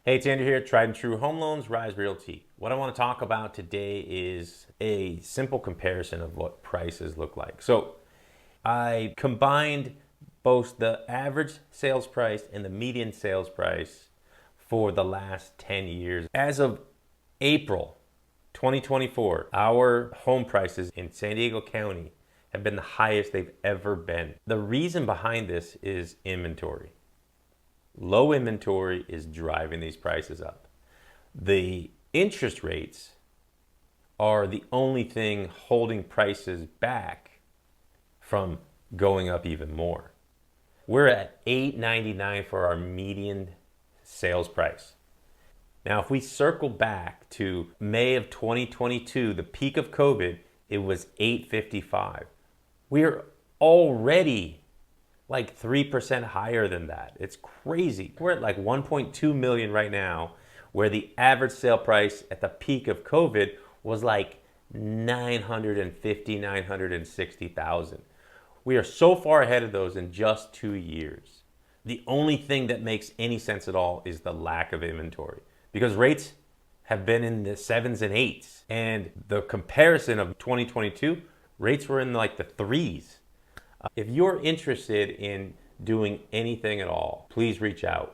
Hey, it's Andrew here, Tried and True Home Loans, Rise Realty. What I want to talk about today is a simple comparison of what prices look like. So I combined both the average sales price and the median sales price for the last 10 years. As of April 2024, our home prices in San Diego County have been the highest they've ever been. The reason behind this is inventory. Low inventory is driving these prices up. The interest rates are the only thing holding prices back from going up even more. We're at $899 for our median sales price. Now, if we circle back to May of 2022, the peak of COVID, it was $855. We're already like 3% higher than that. It's crazy. We're at like 1.2 million right now, where the average sale price at the peak of COVID was like 950, 960,000. We are so far ahead of those in just 2 years. The only thing that makes any sense at all is the lack of inventory, because rates have been in the 7s and 8s. And the comparison of 2022, rates were in like the 3s. If you're interested in doing anything at all, please reach out.